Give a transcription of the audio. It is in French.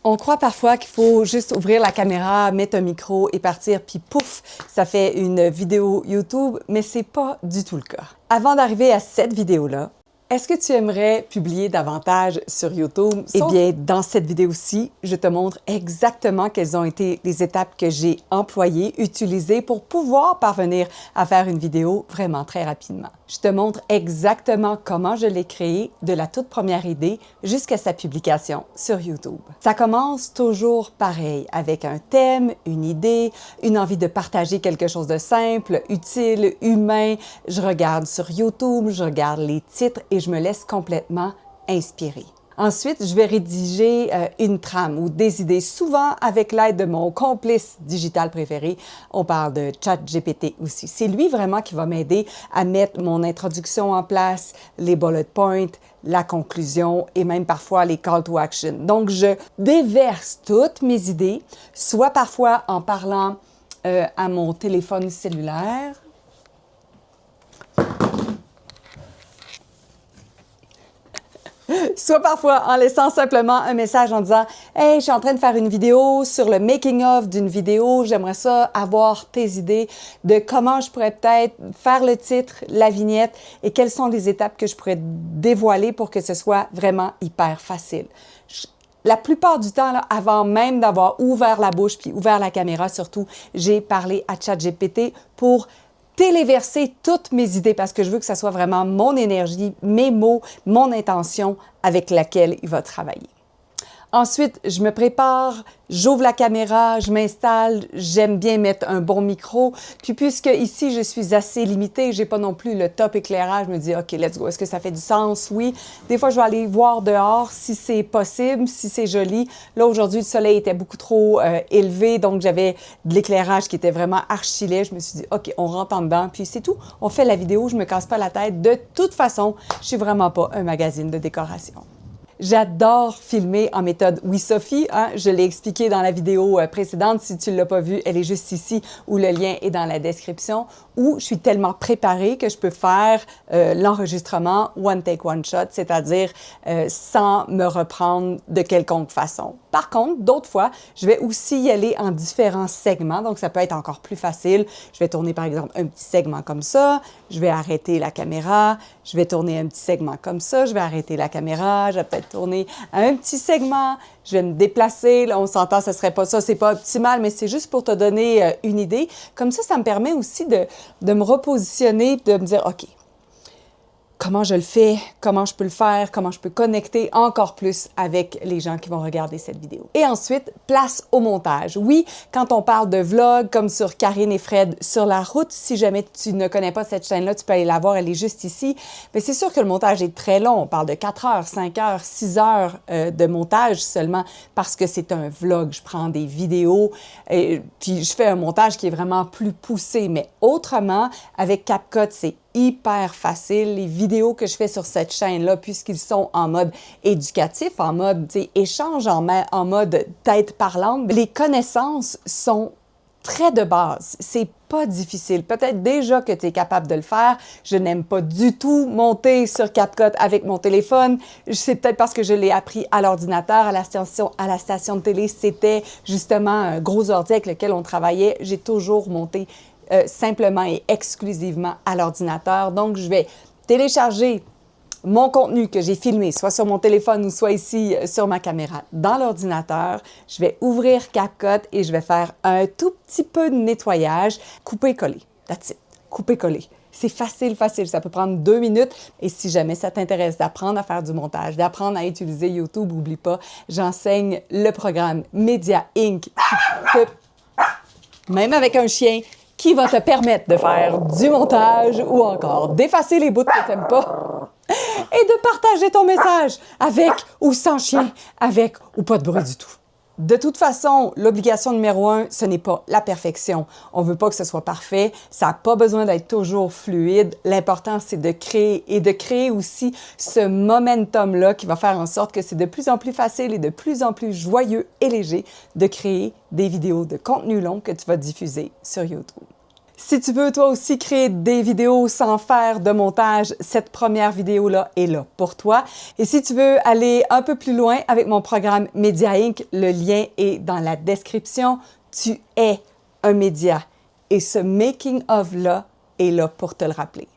On croit parfois qu'il faut juste ouvrir la caméra, mettre un micro et partir, puis pouf, ça fait une vidéo YouTube, mais c'est pas du tout le cas. Avant d'arriver à cette vidéo-là, est-ce que tu aimerais publier davantage sur YouTube? Eh bien, dans cette vidéo-ci, je te montre exactement quelles ont été les étapes que j'ai employées, utilisées pour pouvoir parvenir à faire une vidéo vraiment très rapidement. Je te montre exactement comment je l'ai créée, de la toute première idée jusqu'à sa publication sur YouTube. Ça commence toujours pareil, avec un thème, une idée, une envie de partager quelque chose de simple, utile, humain. Je regarde sur YouTube, je regarde les titres et je me laisse complètement inspirer. Ensuite, je vais rédiger une trame ou des idées, souvent avec l'aide de mon complice digital préféré. On parle de ChatGPT aussi. C'est lui vraiment qui va m'aider à mettre mon introduction en place, les bullet points, la conclusion et même parfois les call to action. Donc, je déverse toutes mes idées, soit parfois en parlant à mon téléphone cellulaire, soit parfois en laissant simplement un message en disant « Hey, je suis en train de faire une vidéo sur le making-of d'une vidéo, j'aimerais ça avoir tes idées de comment je pourrais peut-être faire le titre, la vignette et quelles sont les étapes que je pourrais dévoiler pour que ce soit vraiment hyper facile. » La plupart du temps, là, avant même d'avoir ouvert la bouche puis ouvert la caméra surtout, j'ai parlé à ChatGPT pour téléverser toutes mes idées parce que je veux que ça soit vraiment mon énergie, mes mots, mon intention avec laquelle il va travailler. Ensuite, je me prépare, j'ouvre la caméra, je m'installe, j'aime bien mettre un bon micro. Puis puisque ici, je suis assez limitée, j'ai pas non plus le top éclairage, je me dis « OK, let's go, est-ce que ça fait du sens? » Oui. Des fois, je vais aller voir dehors si c'est possible, si c'est joli. Là, aujourd'hui, le soleil était beaucoup trop élevé, donc j'avais de l'éclairage qui était vraiment archi-laid. Je me suis dit « OK, on rentre en dedans, puis c'est tout. On fait la vidéo, je me casse pas la tête. De toute façon, je suis vraiment pas un magazine de décoration. » J'adore filmer en méthode Oui Sophie, hein? Je l'ai expliqué dans la vidéo précédente. Si tu ne l'as pas vue, elle est juste ici ou le lien est dans la description. Où je suis tellement préparée que je peux faire l'enregistrement one take, one shot, c'est-à-dire sans me reprendre de quelconque façon. Par contre, d'autres fois, je vais aussi y aller en différents segments, donc ça peut être encore plus facile. Je vais tourner par exemple un petit segment comme ça, je vais arrêter la caméra, je vais tourner un petit segment comme ça, je vais arrêter la caméra, je vais peut-être tourner un petit segment, je vais me déplacer, là on s'entend, ce serait pas ça, c'est pas optimal, mais c'est juste pour te donner une idée. Comme ça me permet aussi de me repositionner, de me dire, OK, comment je le fais, comment je peux le faire, comment je peux connecter encore plus avec les gens qui vont regarder cette vidéo. Et ensuite, place au montage. Oui, quand on parle de vlog, comme sur Karine et Fred sur la route, si jamais tu ne connais pas cette chaîne-là, tu peux aller la voir, elle est juste ici. Mais c'est sûr que le montage est très long. On parle de 4 heures, 5 heures, 6 heures de montage seulement parce que c'est un vlog. Je prends des vidéos et puis je fais un montage qui est vraiment plus poussé. Mais autrement, avec CapCut, c'est hyper facile. Les vidéos que je fais sur cette chaîne-là, puisqu'ils sont en mode éducatif, en mode échange, en mode tête parlante, les connaissances sont très de base. C'est pas difficile. Peut-être déjà que tu es capable de le faire. Je n'aime pas du tout monter sur CapCut avec mon téléphone. C'est peut-être parce que je l'ai appris à l'ordinateur, à la station de télé. C'était justement un gros ordi avec lequel on travaillait. J'ai toujours monté simplement et exclusivement à l'ordinateur. Donc, je vais télécharger mon contenu que j'ai filmé, soit sur mon téléphone ou soit ici sur ma caméra dans l'ordinateur. Je vais ouvrir CapCut et je vais faire un tout petit peu de nettoyage. Couper-coller. That's it. Couper-coller. C'est facile, facile. Ça peut prendre 2 minutes. Et si jamais ça t'intéresse d'apprendre à faire du montage, d'apprendre à utiliser YouTube, n'oublie pas, j'enseigne le programme Media Inc. Même avec un chien, qui va te permettre de faire du montage ou encore d'effacer les bouts que tu n'aimes pas et de partager ton message avec ou sans chien, avec ou pas de bruit du tout. De toute façon, l'obligation numéro 1, ce n'est pas la perfection. On ne veut pas que ce soit parfait. Ça n'a pas besoin d'être toujours fluide. L'important, c'est de créer et de créer aussi ce momentum-là qui va faire en sorte que c'est de plus en plus facile et de plus en plus joyeux et léger de créer des vidéos de contenu long que tu vas diffuser sur YouTube. Si tu veux toi aussi créer des vidéos sans faire de montage, cette première vidéo-là est là pour toi. Et si tu veux aller un peu plus loin avec mon programme Media Inc., le lien est dans la description. Tu es un média et ce making of-là est là pour te le rappeler.